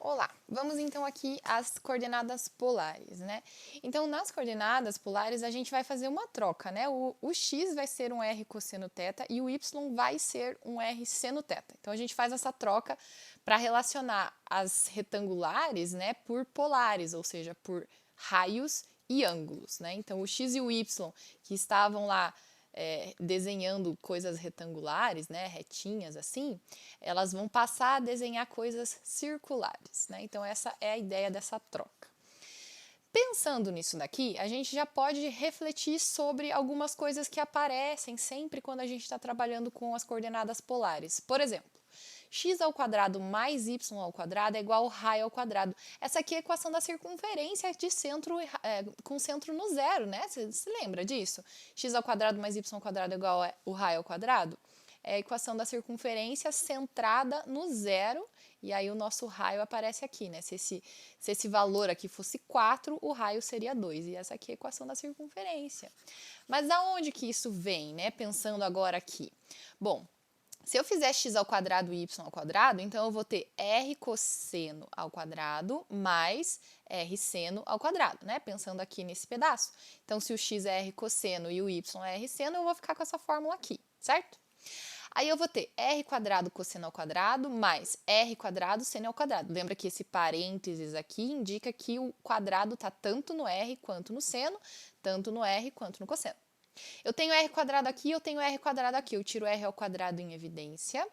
Olá, vamos então aqui às coordenadas polares, né? Então, nas coordenadas polares, a gente vai fazer uma troca, né? O x vai ser um r cosseno θ e o y vai ser um r seno θ. Então, a gente faz essa troca para relacionar as retangulares, né, por polares, ou seja, por raios e ângulos, né? Então, o x e o y que estavam lá desenhando coisas retangulares, né, retinhas assim, elas vão passar a desenhar coisas circulares, né? Então essa é a ideia dessa troca. Pensando nisso daqui, a gente já pode refletir sobre algumas coisas que aparecem sempre quando a gente está trabalhando com as coordenadas polares. Por exemplo, x ao quadrado mais y ao quadrado é igual ao raio ao quadrado. Essa aqui é a equação da circunferência de centro, com centro no zero, né? Você se lembra disso? X ao quadrado mais y ao quadrado é igual ao raio ao quadrado? É a equação da circunferência centrada no zero, e aí o nosso raio aparece aqui, né? Se esse valor aqui fosse 4, o raio seria 2, e essa aqui é a equação da circunferência. Mas aonde que isso vem, né? Pensando agora aqui. Bom, se eu fizer x ao quadrado e y ao quadrado, então eu vou ter r cosseno ao quadrado mais r seno ao quadrado, né? Pensando aqui nesse pedaço. Então, se o x é r cosseno e o y é r seno, eu vou ficar com essa fórmula aqui, certo? Aí eu vou ter r quadrado cosseno ao quadrado mais r quadrado seno ao quadrado. Lembra que esse parênteses aqui indica que o quadrado está tanto no r quanto no seno, tanto no r quanto no cosseno. Eu tenho r quadrado aqui, eu tenho r quadrado aqui. Eu tiro r ao quadrado em evidência.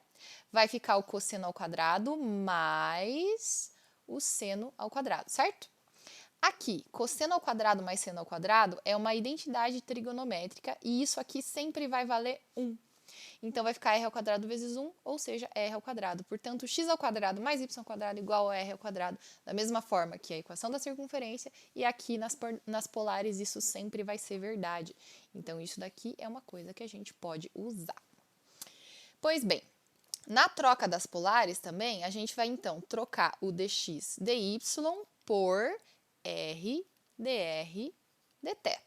Vai ficar o cosseno ao quadrado mais o seno ao quadrado, certo? Aqui, cosseno ao quadrado mais seno ao quadrado é uma identidade trigonométrica e isso aqui sempre vai valer 1. Então, vai ficar r ao quadrado vezes 1, ou seja, r ao quadrado. Portanto, x ao quadrado mais y ao quadrado igual a r ao quadrado, da mesma forma que a equação da circunferência, e aqui nas polares isso sempre vai ser verdade. Então, isso daqui é uma coisa que a gente pode usar. Pois bem, na troca das polares também, a gente vai então trocar o dx dy por r dr dθ.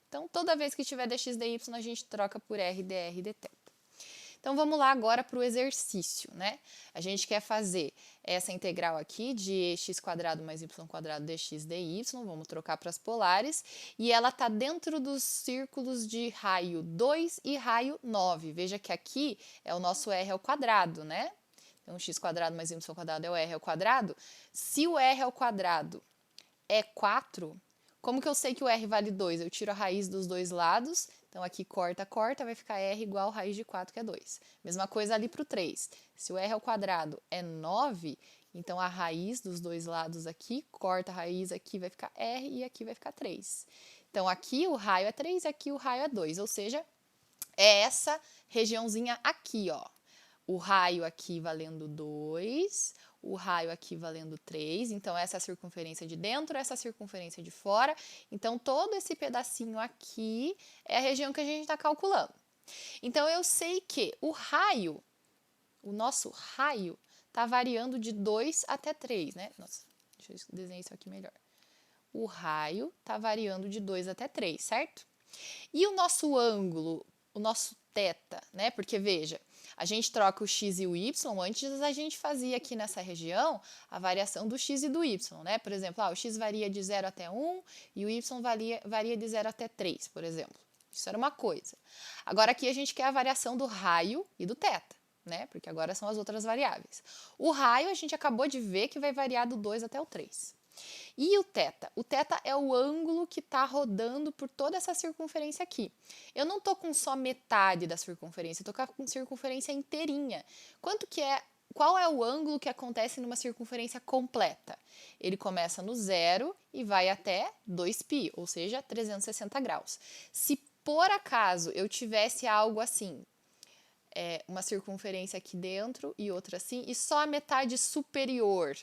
Então, toda vez que tiver dx dy, a gente troca por r dr dθ. Então, vamos lá agora para o exercício, né? A gente quer fazer essa integral aqui de x quadrado mais y quadrado dx dy, vamos trocar para as polares, e ela está dentro dos círculos de raio 2 e raio 9. Veja que aqui é o nosso r ao quadrado, né? Então, x quadrado mais y quadrado é o r ao quadrado. Se o r ao quadrado é 4, como que eu sei que o r vale 2? Eu tiro a raiz dos dois lados, então aqui corta, corta, vai ficar r igual a raiz de 4, que é 2. Mesma coisa ali para o 3. Se o r ao quadrado é 9, então a raiz dos dois lados aqui, corta a raiz aqui, vai ficar r e aqui vai ficar 3. Então aqui o raio é 3 e aqui o raio é 2, ou seja, é essa regiãozinha aqui, ó. O raio aqui valendo 2, o raio aqui valendo 3, então essa é a circunferência de dentro, essa é a circunferência de fora, então todo esse pedacinho aqui é a região que a gente está calculando. Então eu sei que o raio, o nosso raio, está variando de 2 até 3, né? Nossa, deixa eu desenhar isso aqui melhor. O raio está variando de 2 até 3, certo? E o nosso ângulo, o nosso θ, né? Porque veja, a gente troca o x e o y, antes a gente fazia aqui nessa região a variação do x e do y, né? Por exemplo, o x varia de 0 até 1 e o y varia de 0 até 3, por exemplo. Isso era uma coisa. Agora aqui a gente quer a variação do raio e do θ, né? Porque agora são as outras variáveis. O raio a gente acabou de ver que vai variar do 2 até o 3. E o θ? O θ é o ângulo que está rodando por toda essa circunferência aqui. Eu não estou com só metade da circunferência, eu estou com a circunferência inteirinha. Qual é o ângulo que acontece numa circunferência completa? Ele começa no zero e vai até 2π, ou seja, 360 graus. Se por acaso eu tivesse algo assim, uma circunferência aqui dentro e outra assim, e só a metade superior,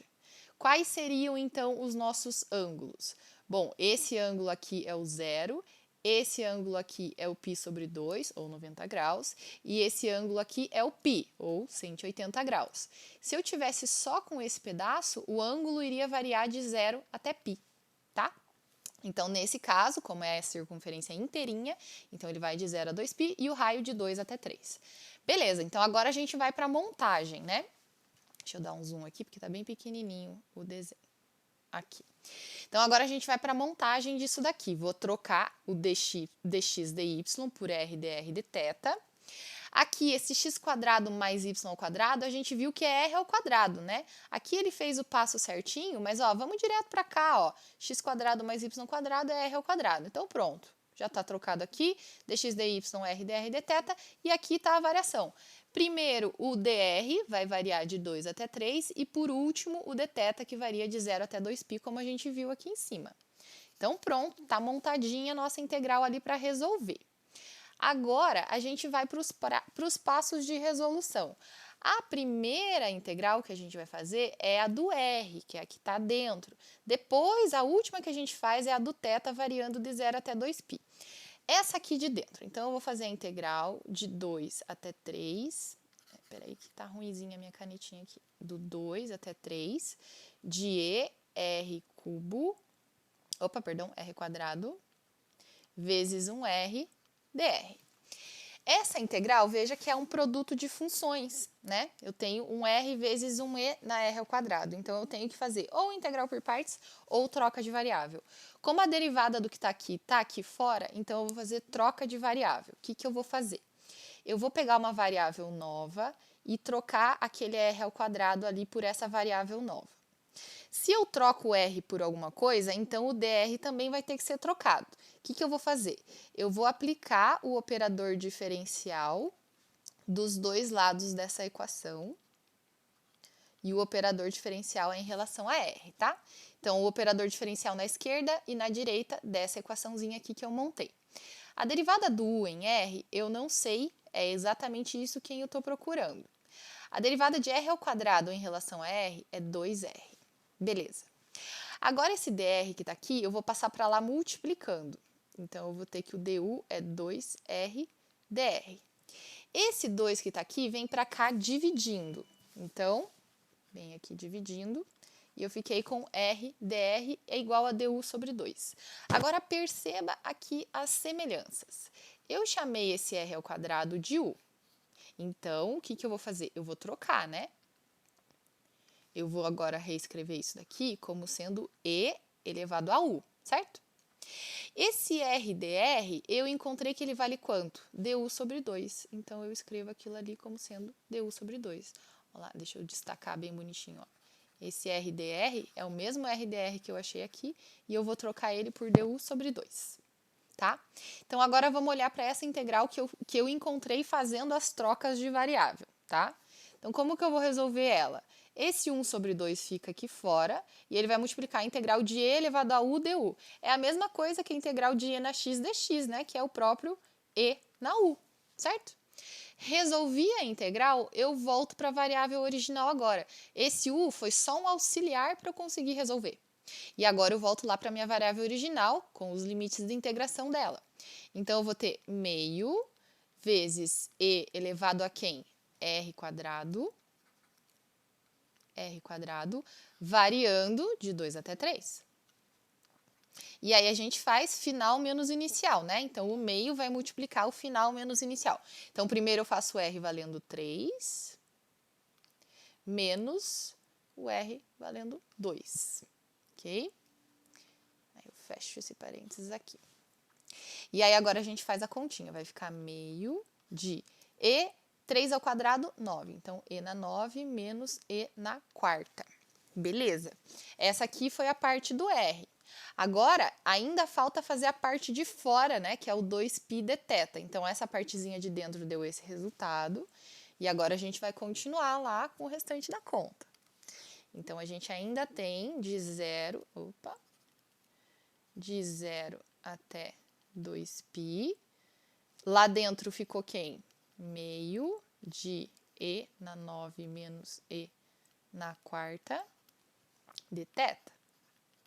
quais seriam, então, os nossos ângulos? Bom, esse ângulo aqui é o zero, esse ângulo aqui é o π sobre 2, ou 90 graus, e esse ângulo aqui é o π, ou 180 graus. Se eu tivesse só com esse pedaço, o ângulo iria variar de 0 até π, tá? Então, nesse caso, como é a circunferência inteirinha, então ele vai de 0 a 2π e o raio de 2 até 3. Beleza, então agora a gente vai para a montagem, né? Deixa eu dar um zoom aqui, porque está bem pequenininho o desenho. Aqui. Então, agora a gente vai para a montagem disso daqui. Vou trocar o dx, dy por r dr dθ. Aqui, esse x quadrado mais y ao quadrado, a gente viu que é r ao quadrado, né? Aqui ele fez o passo certinho, mas ó, vamos direto para cá, ó. X quadrado mais y quadrado é r ao quadrado. Então, pronto. Já está trocado aqui, dx dy r dr dθ, e aqui está a variação. Primeiro, o dr vai variar de 2 até 3, e por último, o dθ, que varia de 0 até 2π, como a gente viu aqui em cima. Então, pronto, está montadinha a nossa integral ali para resolver. Agora, a gente vai para os passos de resolução. A primeira integral que a gente vai fazer é a do r, que é a que está dentro. Depois, a última que a gente faz é a do θ, variando de 0 até 2π. Essa aqui de dentro. Então, eu vou fazer a integral de 2 até 3. Peraí que tá ruimzinha a minha canetinha aqui. Do 2 até 3 de e r cubo, r quadrado, vezes 1r dr. Essa integral, veja que é um produto de funções, né? Eu tenho um r vezes um e na r ao quadrado. Então, eu tenho que fazer ou integral por partes ou troca de variável. Como a derivada do que está aqui fora, então eu vou fazer troca de variável. O que eu vou fazer? Eu vou pegar uma variável nova e trocar aquele r ao quadrado ali por essa variável nova. Se eu troco o r por alguma coisa, então o dr também vai ter que ser trocado. O que eu vou fazer? Eu vou aplicar o operador diferencial dos dois lados dessa equação. E o operador diferencial é em relação a r, tá? Então, o operador diferencial na esquerda e na direita dessa equaçãozinha aqui que eu montei. A derivada do u em r, eu não sei, é exatamente isso que eu estou procurando. A derivada de r ao quadrado em relação a r é 2r. Beleza. Agora, esse dr que está aqui, eu vou passar para lá multiplicando. Então, eu vou ter que o du é 2r dr. Esse 2 que está aqui vem para cá dividindo. Então, vem aqui dividindo. E eu fiquei com r dr é igual a du sobre 2. Agora, perceba aqui as semelhanças. Eu chamei esse r ao quadrado de u. Então, o que eu vou fazer? Eu vou trocar, né? Eu vou agora reescrever isso daqui como sendo e elevado a u, certo? Esse r dr, eu encontrei que ele vale quanto? Du sobre 2. Então, eu escrevo aquilo ali como sendo du sobre 2. Olha lá, deixa eu destacar bem bonitinho, ó. Esse r dr é o mesmo r dr que eu achei aqui e eu vou trocar ele por du sobre 2, tá? Então, agora vamos olhar para essa integral que eu encontrei fazendo as trocas de variável, tá? Então, como que eu vou resolver ela? Esse 1 sobre 2 fica aqui fora e ele vai multiplicar a integral de e elevado a u du. É a mesma coisa que a integral de e na x dx, né? Que é o próprio e na u, certo? Resolvi a integral, eu volto para a variável original agora. Esse u foi só um auxiliar para eu conseguir resolver. E agora eu volto lá para a minha variável original, com os limites de integração dela. Então, eu vou ter meio vezes e elevado a quem? R quadrado, variando de 2 até 3. E aí, a gente faz final menos inicial, né? Então, o meio vai multiplicar o final menos inicial. Então, primeiro eu faço r valendo 3, menos o r valendo 2, ok? Aí, eu fecho esse parênteses aqui. E aí, agora a gente faz a continha. Vai ficar meio de e 3 ao quadrado, 9. Então, e na 9 menos e na quarta. Beleza? Essa aqui foi a parte do r. Agora, ainda falta fazer a parte de fora, né? Que é o 2π dθ. Então, essa partezinha de dentro deu esse resultado. E agora, a gente vai continuar lá com o restante da conta. Então, a gente ainda tem de 0 até 2π. Lá dentro ficou quem? Meio de e na 9 menos e na quarta dθ,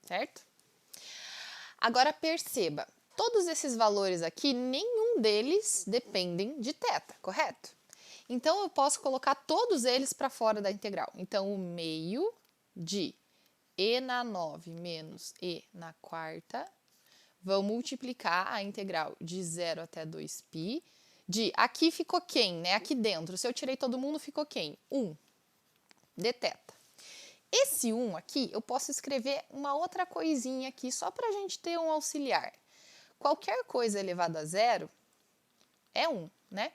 certo? Agora perceba, todos esses valores aqui, nenhum deles dependem de θ, correto? Então, eu posso colocar todos eles para fora da integral. Então, o meio de e na 9 menos e na quarta vão multiplicar a integral de 0 até 2π. Aqui ficou quem, né? Aqui dentro. Se eu tirei todo mundo, ficou quem? 1. de θ. Esse 1 aqui, eu posso escrever uma outra coisinha aqui, só para a gente ter um auxiliar. Qualquer coisa elevado a zero é 1, né?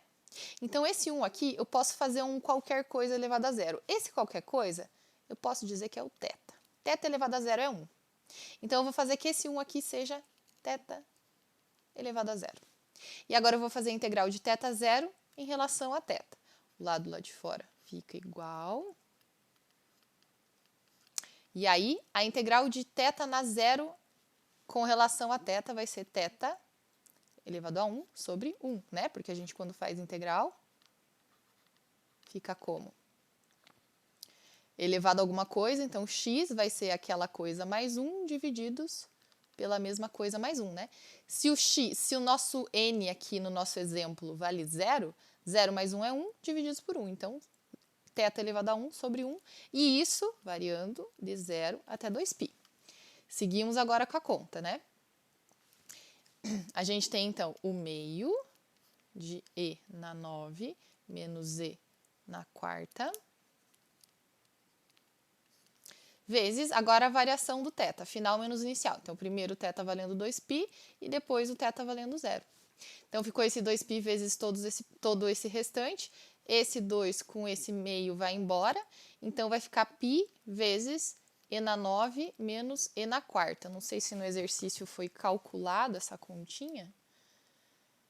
Então, esse 1 aqui, eu posso fazer um qualquer coisa elevado a zero. Esse qualquer coisa, eu posso dizer que é o θ. θ elevado a zero é 1. Então, eu vou fazer que esse 1 aqui seja θ elevado a zero. E agora eu vou fazer a integral de θ zero em relação a θ. O lado lá de fora fica igual. E aí, a integral de θ na zero com relação a θ vai ser θ elevado a 1 sobre 1, né? Porque a gente, quando faz integral, fica como? Elevado a alguma coisa, então x vai ser aquela coisa mais 1 divididos pela mesma coisa mais 1, né? Se o nosso n aqui no nosso exemplo vale 0, 0 mais 1 é 1 divididos por 1. Então, θ elevado a 1 sobre 1, e isso variando de 0 até 2π. Seguimos agora com a conta, né? A gente tem, então, o meio de e na 9 menos e na quarta, vezes, agora a variação do θ, final menos inicial. Então, primeiro o θ valendo 2π e depois o θ valendo 0. Então, ficou esse 2π vezes todo esse restante. Esse 2 com esse meio vai embora. Então, vai ficar π vezes e na 9 menos e na quarta. Não sei se no exercício foi calculado essa continha.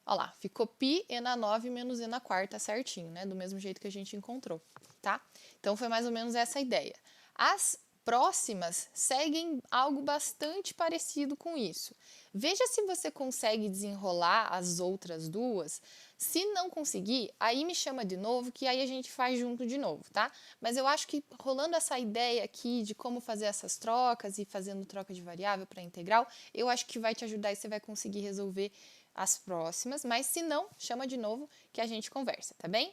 Olha lá, ficou π e na 9 menos e na quarta certinho, né? Do mesmo jeito que a gente encontrou, tá? Então, foi mais ou menos essa a ideia. As próximas seguem algo bastante parecido com isso. Veja se você consegue desenrolar as outras duas. Se não conseguir, aí me chama de novo, que aí a gente faz junto de novo, tá? Mas eu acho que rolando essa ideia aqui de como fazer essas trocas e fazendo troca de variável para integral, eu acho que vai te ajudar e você vai conseguir resolver as próximas. Mas se não, chama de novo que a gente conversa, tá bem?